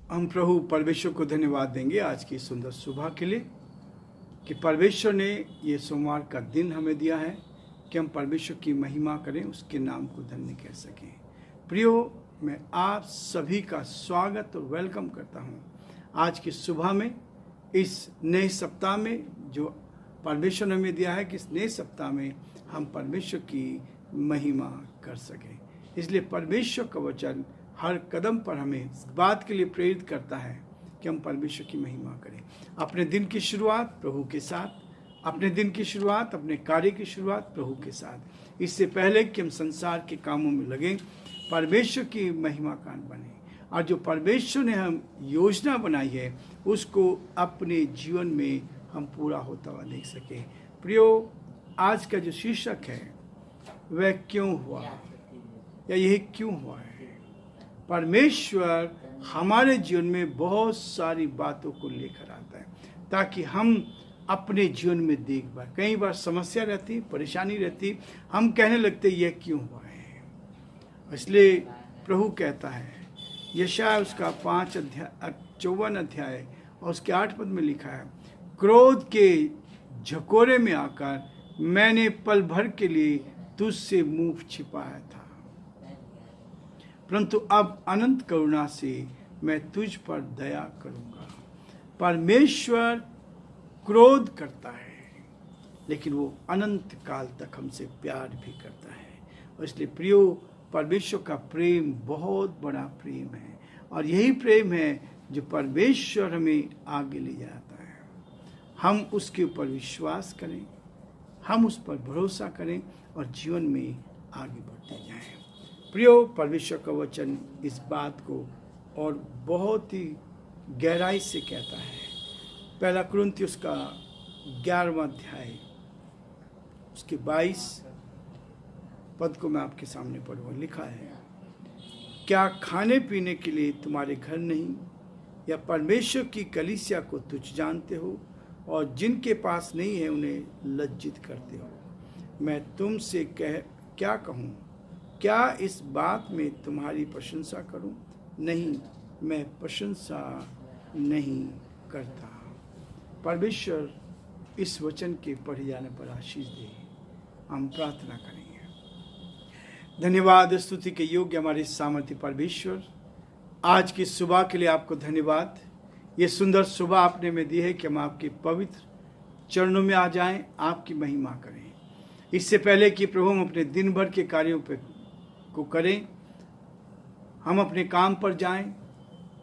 हम प्रभु परमेश्वर को धन्यवाद देंगे आज की सुंदर सुबह के लिए कि परमेश्वर ने ये सोमवार का दिन हमें दिया है कि हम परमेश्वर की महिमा करें, उसके नाम को धन्य कह सकें। प्रियो, मैं आप सभी का स्वागत और वेलकम करता हूँ आज की सुबह में, इस नए सप्ताह में जो परमेश्वर ने हमें दिया है कि इस नए सप्ताह में हम परमेश्वर की महिमा कर सकें। इसलिए परमेश्वर का वचन हर कदम पर हमें इस बात के लिए प्रेरित करता है कि हम परमेश्वर की महिमा करें। अपने दिन की शुरुआत प्रभु के साथ, अपने दिन की शुरुआत, अपने कार्य की शुरुआत प्रभु के साथ, इससे पहले कि हम संसार के कामों में लगें, परमेश्वर की महिमा कान बने और जो परमेश्वर ने हम योजना बनाई है उसको अपने जीवन में हम पूरा होता हुआ देख सकें। प्रियो, आज का जो शीर्षक है वह क्यों हुआ या यही क्यों हुआ है। परमेश्वर हमारे जीवन में बहुत सारी बातों को लेकर आता है ताकि हम अपने जीवन में देख पाए। कई बार समस्या रहती, परेशानी रहती, हम कहने लगते यह क्यों हुआ है। इसलिए प्रभु कहता है, यशायाह उसका 54 अध्याय और उसके 8 पद में लिखा है, क्रोध के झकोरे में आकर मैंने पल भर के लिए तुझसे मुंह छिपाया था, परंतु अब अनंत करुणा से मैं तुझ पर दया करूंगा। परमेश्वर क्रोध करता है लेकिन वो अनंत काल तक हमसे प्यार भी करता है। और इसलिए प्रियो, परमेश्वर का प्रेम बहुत बड़ा प्रेम है और यही प्रेम है जो परमेश्वर हमें आगे ले जाता है। हम उसके ऊपर विश्वास करें, हम उस पर भरोसा करें और जीवन में आगे बढ़ते जाएं। प्रियो, परमेश्वर का वचन इस बात को और बहुत ही गहराई से कहता है। पहला कुरिन्थियों का 11वां अध्याय उसके 22 पद को मैं आपके सामने पढ़ूंगा। लिखा है, क्या खाने पीने के लिए तुम्हारे घर नहीं या परमेश्वर की कलीसिया को तुच्छ जानते हो और जिनके पास नहीं है उन्हें लज्जित करते हो। मैं तुमसे क्या कहूँ, क्या इस बात में तुम्हारी प्रशंसा करूं? नहीं, मैं प्रशंसा नहीं करता। परमेश्वर इस वचन के पढ़े जाने पर आशीष दे। हम प्रार्थना करेंगे। धन्यवाद, स्तुति के योग्य हमारे सामर्थ्य परमेश्वर, आज की सुबह के लिए आपको धन्यवाद। ये सुंदर सुबह आपने में दी है कि हम आपके पवित्र चरणों में आ जाएं, आपकी महिमा करें। इससे पहले कि प्रभु हम अपने दिन भर के कार्यों पर को करें, हम अपने काम पर जाएं,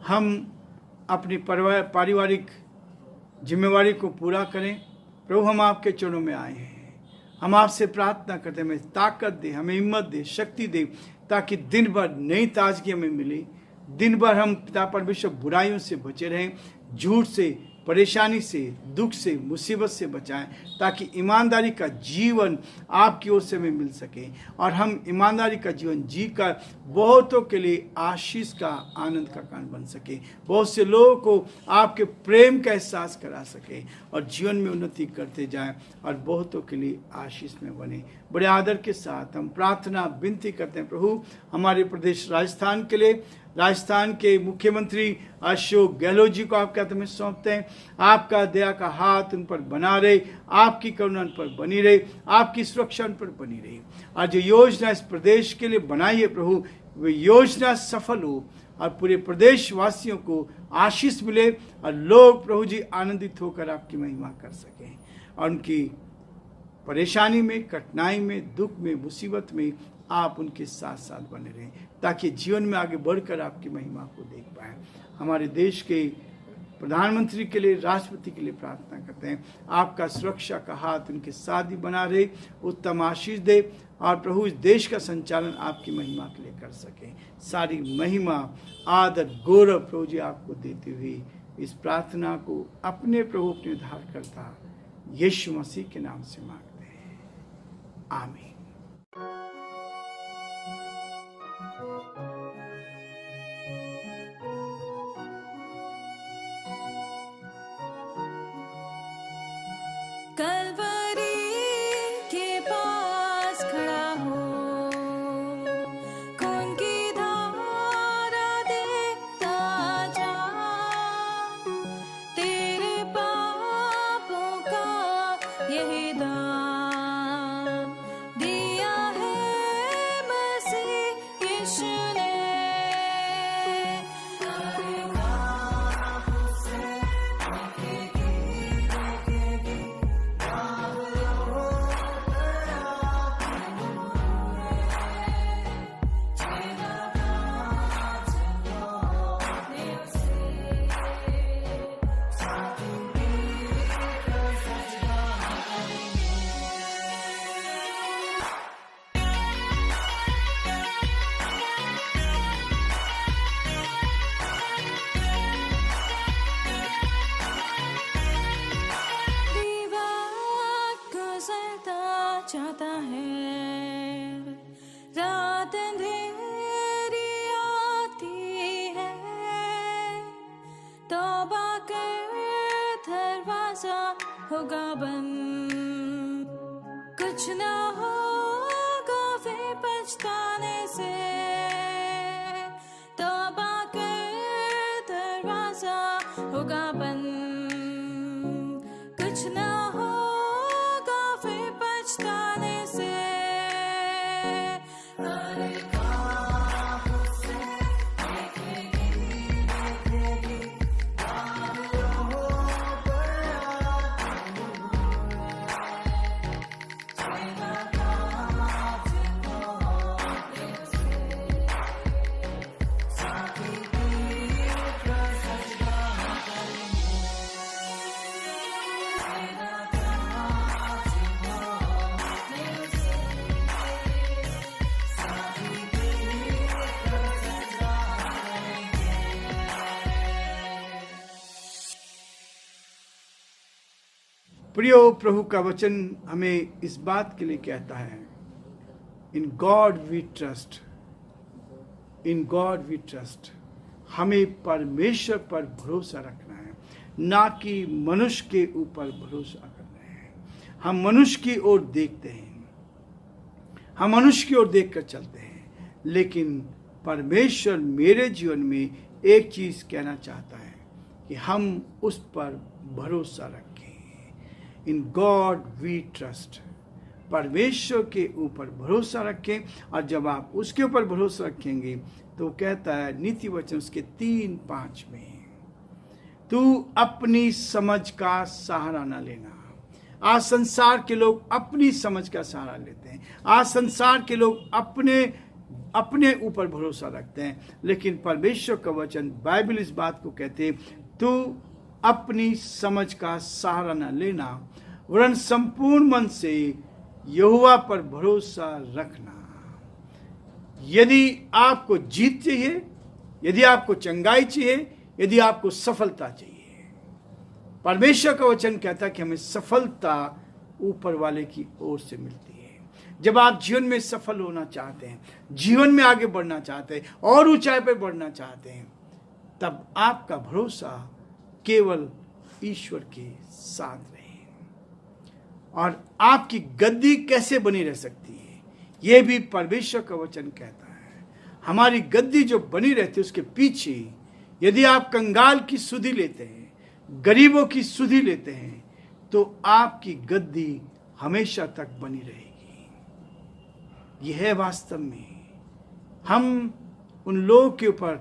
हम अपनी पारिवारिक जिम्मेवारी को पूरा करें। प्रभु, हम आपके चरणों में आए हैं। हम आपसे प्रार्थना करते हैं, हमें ताकत दे, हमें हिम्मत दे, शक्ति दे, ताकि दिन भर नई ताजगी हमें मिले। दिन भर हम पिता परमेश्वर बुराइयों से बचे रहें, झूठ से, परेशानी से, दुख से, मुसीबत से बचाएं, ताकि ईमानदारी का जीवन आपकी ओर से हमें मिल सके और हम ईमानदारी का जीवन जीकर बहुतों के लिए आशीष का, आनंद का कारण बन सके, बहुत से लोगों को आपके प्रेम का एहसास करा सके और जीवन में उन्नति करते जाएं और बहुतों के लिए आशीष में बने। बड़े आदर के साथ हम प्रार्थना विनती करते हैं प्रभु, हमारे प्रदेश राजस्थान के लिए, राजस्थान के मुख्यमंत्री अशोक गहलोत जी को आपके हाथ में सौंपते हैं। आपका दया का हाथ उन पर बना रहे, आपकी करुणा उन पर बनी रहे, आपकी सुरक्षा उन पर बनी रहे। और जो योजना इस प्रदेश के लिए बनाई है प्रभु, वो योजना सफल हो और पूरे प्रदेश वासियों को आशीष मिले और लोग प्रभु जी आनंदित होकर आपकी महिमा कर सकें और उनकी परेशानी में, कठिनाई में, दुख में, मुसीबत में आप उनके साथ साथ बने रहें, ताकि जीवन में आगे बढ़कर आपकी महिमा को देख पाएं। हमारे देश के प्रधानमंत्री के लिए, राष्ट्रपति के लिए प्रार्थना करते हैं, आपका सुरक्षा का हाथ उनके साथ ही बना रहे, उत्तम आशीष दे और प्रभु इस देश का संचालन आपकी महिमा के लिए कर सके। सारी महिमा, आदर, गौरव प्रभु जी आपको देते हुए इस प्रार्थना को अपने प्रभु, अपने उद्धारकर्ता यीशु मसीह के नाम से मांगते हैं, आमीन। कलवरी के पास खड़ा हो, खून की धारा देखता जा। यीशु ने चाहता है, रात अंधेरी आती है, तौबा कर दरवाजा होगा बंद, कुछ ना होगा फिर पछताने से, तौबा कर दरवाजा होगा बंद, कुछ ना होगा फिर पछताने से। प्रियो, प्रभु का वचन हमें इस बात के लिए कहता है, in God we trust, in God we trust. हमें परमेश्वर पर भरोसा रखना है, ना कि मनुष्य के ऊपर भरोसा करना है। हम मनुष्य की ओर देखते हैं, हम मनुष्य की ओर देखकर चलते हैं, लेकिन परमेश्वर मेरे जीवन में एक चीज कहना चाहता है कि हम उस पर भरोसा रखें। इन गॉड वी ट्रस्ट, परमेश्वर के ऊपर भरोसा रखें। और जब आप उसके ऊपर भरोसा रखेंगे तो कहता है नीति वचन उसके 3:5 में, तू अपनी समझ का सहारा ना लेना। आज संसार के लोग अपनी समझ का सहारा लेते हैं, आज संसार के लोग अपने ऊपर भरोसा रखते हैं, लेकिन परमेश्वर का वचन बाइबल इस बात को कहते हैं, तू अपनी समझ का सहारा न लेना, वरन संपूर्ण मन से यहोवा पर भरोसा रखना। यदि आपको जीत चाहिए, यदि आपको चंगाई चाहिए, यदि आपको सफलता चाहिए, परमेश्वर का वचन कहता है कि हमें सफलता ऊपर वाले की ओर से मिलती है। जब आप जीवन में सफल होना चाहते हैं, जीवन में आगे बढ़ना चाहते हैं और ऊंचाई पर बढ़ना चाहते हैं, तब आपका भरोसा केवल ईश्वर के साथ रहे। और आपकी गद्दी कैसे बनी रह सकती है, यह भी परमेश्वर का वचन कहता है। हमारी गद्दी जो बनी रहती है, उसके पीछे यदि आप कंगाल की सुधि लेते हैं, गरीबों की सुधि लेते हैं, तो आपकी गद्दी हमेशा तक बनी रहेगी। यह है वास्तव में, हम उन लोगों के ऊपर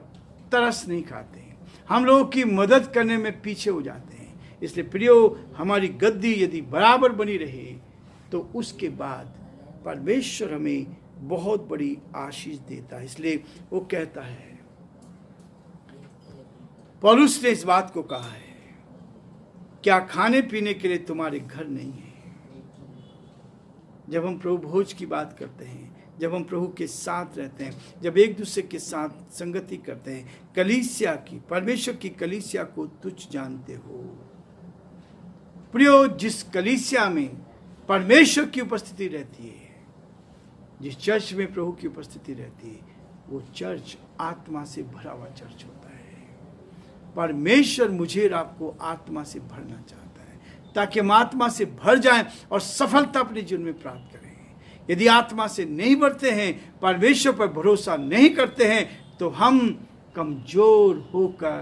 तरस नहीं खाते, हम लोगों की मदद करने में पीछे हो जाते हैं। इसलिए प्रियो, हमारी गद्दी यदि बराबर बनी रहे तो उसके बाद परमेश्वर हमें बहुत बड़ी आशीष देता है। इसलिए वो कहता है, पौलुस ने इस बात को कहा है, क्या खाने पीने के लिए तुम्हारे घर नहीं है? जब हम प्रभु भोज की बात करते हैं, जब हम प्रभु के साथ रहते हैं, जब एक दूसरे के साथ संगति करते हैं, कलीसिया की, परमेश्वर की कलीसिया को तुच्छ जानते हो। प्रियो, जिस कलीसिया में परमेश्वर की उपस्थिति रहती है, जिस चर्च में प्रभु की उपस्थिति रहती है, वो चर्च आत्मा से भरा हुआ चर्च होता है। परमेश्वर मुझे और आपको आत्मा से भरना चाहता है, ताकि हम आत्मा से भर जाएं और सफलता अपने जीवन में प्राप्त करें। यदि आत्मा से नहीं बढ़ते हैं, परमेश्वर पर भरोसा नहीं करते हैं, तो हम कमजोर होकर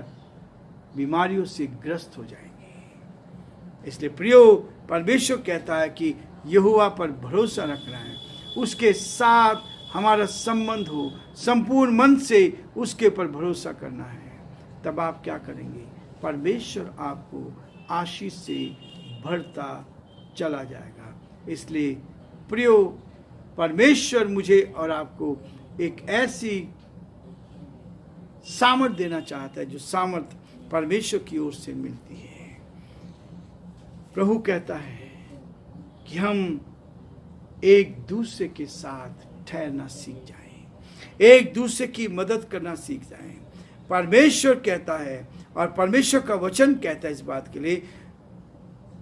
बीमारियों से ग्रस्त हो जाएंगे। इसलिए प्रियो, परमेश्वर कहता है कि यहोवा पर भरोसा रखना है, उसके साथ हमारा संबंध हो, संपूर्ण मन से उसके ऊपर भरोसा करना है, तब आप क्या करेंगे? परमेश्वर आपको आशीष से भरता चला जाएगा। इसलिए प्रियो, परमेश्वर मुझे और आपको एक ऐसी सामर्थ देना चाहता है जो सामर्थ परमेश्वर की ओर से मिलती है। प्रभु कहता है कि हम एक दूसरे के साथ ठहरना सीख जाएं, एक दूसरे की मदद करना सीख जाएं। परमेश्वर कहता है और परमेश्वर का वचन कहता है इस बात के लिए,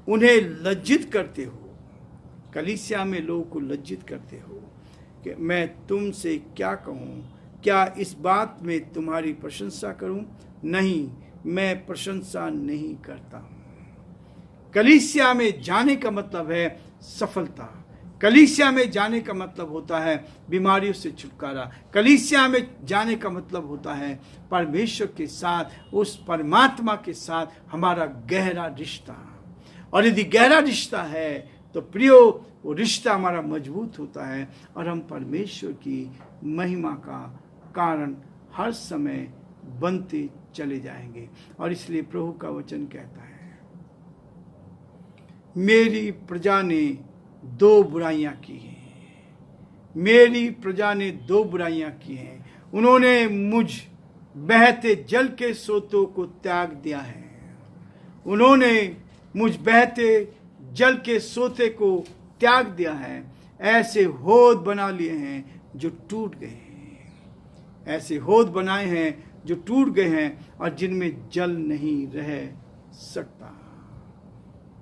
उन्हें लज्जित करते हो। कलीसिया में लोगों को लज्जित करते हो कि मैं तुमसे क्या कहूँ, क्या इस बात में तुम्हारी प्रशंसा करूँ? नहीं, मैं प्रशंसा नहीं करता हूँ। कलीसिया में जाने का मतलब है सफलता। कलीसिया में जाने का मतलब होता है बीमारियों से छुटकारा। कलीसिया में जाने का मतलब होता है परमेश्वर के साथ, उस परमात्मा के साथ हमारा गहरा रिश्ता। और यदि गहरा रिश्ता है तो प्रियो, वो रिश्ता हमारा मजबूत होता है और हम परमेश्वर की महिमा का कारण हर समय बनते चले जाएंगे। और इसलिए प्रभु का वचन कहता है, मेरी प्रजा ने दो बुराइयां की हैं, मेरी प्रजा ने दो बुराइयां की हैं। उन्होंने मुझ बहते जल के सोतों को त्याग दिया है। उन्होंने मुझ बहते जल के सोते को त्याग दिया है। ऐसे होद बना लिए हैं जो टूट गए हैं, ऐसे होद बनाए हैं जो टूट गए हैं और जिनमें जल नहीं रह सकता।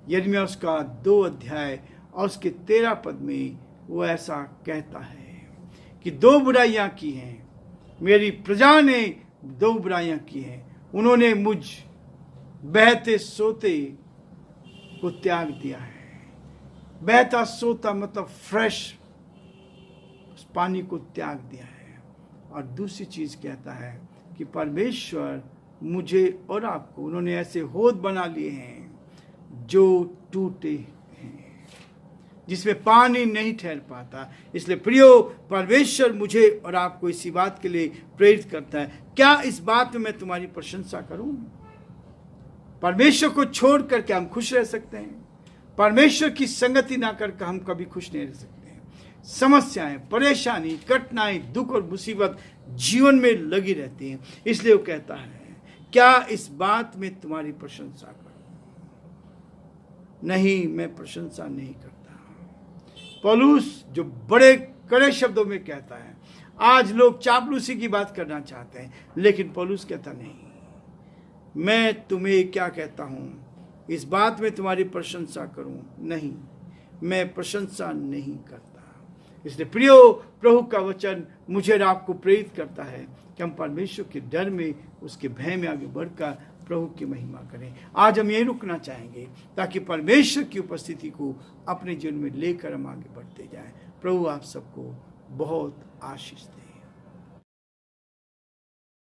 यिर्मयाह उसका 2 अध्याय और उसके 13 पद में वो ऐसा कहता है कि 2 बुराइयां की हैं, मेरी प्रजा ने 2 बुराइयां की हैं। उन्होंने मुझ बहते सोते को त्याग दिया है। बहता सोता मतलब फ्रेश उस पानी को त्याग दिया है। और दूसरी चीज कहता है कि परमेश्वर मुझे और आपको, उन्होंने ऐसे होद बना लिए हैं जो टूटे हैं, जिसमें पानी नहीं ठहर पाता। इसलिए प्रियो, परमेश्वर मुझे और आपको इसी बात के लिए प्रेरित करता है, क्या इस बात में मैं तुम्हारी प्रशंसा करूं? परमेश्वर को छोड़ करके हम खुश रह सकते हैं? परमेश्वर की संगति ना करके हम कभी खुश नहीं रह सकते हैं। समस्याएं, परेशानी, कठिनाई, दुख और मुसीबत जीवन में लगी रहती हैं। इसलिए वो कहता है, क्या इस बात में तुम्हारी प्रशंसा करूं? नहीं, मैं प्रशंसा नहीं करता। पौलुस जो बड़े कड़े शब्दों में कहता है, आज लोग चापलूसी की बात करना चाहते हैं, लेकिन पौलुस कहता नहीं, मैं तुम्हें क्या कहता हूं, इस बात में तुम्हारी प्रशंसा करूं? नहीं, मैं प्रशंसा नहीं करता। इसलिए प्रियो, प्रभु का वचन मुझे और आपको प्रेरित करता है कि हम परमेश्वर के डर में, उसके भय में आगे बढ़कर प्रभु की महिमा करें। आज हम यही रुकना चाहेंगे ताकि परमेश्वर की उपस्थिति को अपने जीवन में लेकर हम आगे बढ़ते जाएं। प्रभु आप सबको बहुत आशीष दे।